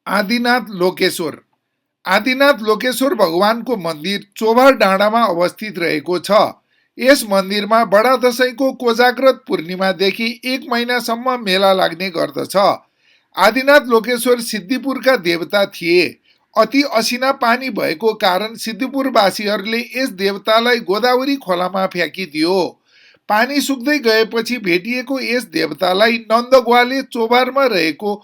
आदिनाथ लोकेश्वर। आदिनाथ लोकेश्वर भगवानको मन्दिर चोभार डाँडामा अवस्थित रहेको छ। यस मन्दिरमा बडा दशैंको कोजाग्रत पूर्णिमादेखि 1 महिनासम्म मेला लाग्ने गर्दछ। आदिनाथ लोकेश्वर सिद्धिपुरका देवता थिए। अति असिना पानी भएको कारण सिद्धिपुरवासीहरूले यस देवतालाई गोदावरी खोलामा फ्याँकिदियो। पानी सुक्दै गएपछि भेटिएको यस देवतालाई नन्दग्वाले चोभारमा रहेको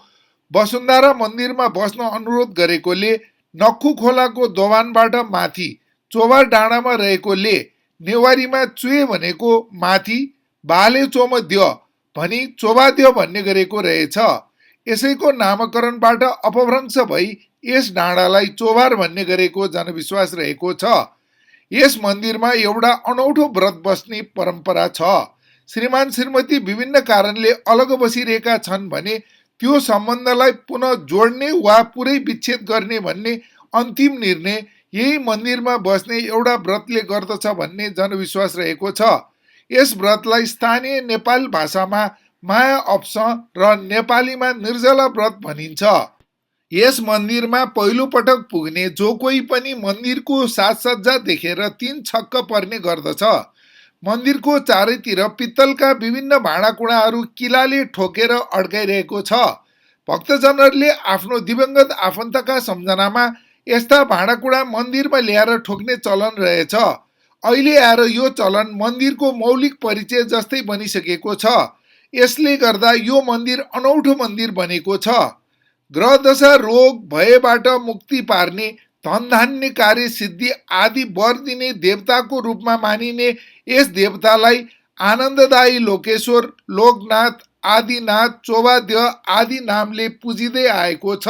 वसुन्धरा मन्दिरमा बस्न अनुरोध गरेकोले नक्खु खोलाको दोभानबाट माथि चोभार डाँडामा रहेकोले नेवारीमा चुए भनेको माथि, बाले चोमद्य भनी चोभाद्य भन्ने गरेको रहेछ। यसैको नामकरणबाट अपभ्रंश भई यस डाँडालाई चोभार भन्ने गरेको जनविश्वास रहेको छ। यस मन्दिरमा एउटा अनौठो व्रत बस्ने परम्परा छ। श्रीमान श्रीमती विभिन्न कारणले अलग बसिरहेका छन् भने त्यो सम्बन्धलाई पुनः जोड्ने वा पुरै विच्छेद गर्ने भन्ने अन्तिम निर्णय यही मन्दिरमा बस्ने एउटा व्रतले गर्दछ भन्ने जनविश्वास रहेको छ। यस व्रतलाई स्थानीय नेपाल भाषामा माया अप्स र नेपालीमा निर्जला व्रत भनिन्छ। यस मन्दिरमा पहिलो पटक पुग्ने जो कोही पनि मन्दिरको साजसज्जा देखेर 3 छक्क पर्ने गर्दछ। मन्दिरको चारैतिर पित्तलका विभिन्न भाँडाकुँडाहरू किलाले ठोकेर अड्काइरहेको छ। भक्तजनहरूले आफ्नो दिवंगत आफन्तका सम्झनामा यस्ता भाँडाकुँडा मन्दिरमा ल्याएर ठोक्ने चलन रहेछ। अहिले आएर यो चलन मन्दिरको मौलिक परिचय जस्तै बनिसकेको छ। यसले गर्दा यो मन्दिर अनौठो मन्दिर बनेको छ। ग्रहदशा रोग भयबाट मुक्ति पार्ने, धनधान्य कार्य सिद्धि आदि वर दिने देवताको रूपमा मानिने यस देवतालाई आनन्ददायी लोकेश्वर, लोकनाथ, आदिनाथ, चोभाद्य आदि नामले पुजिँदै आएको छ।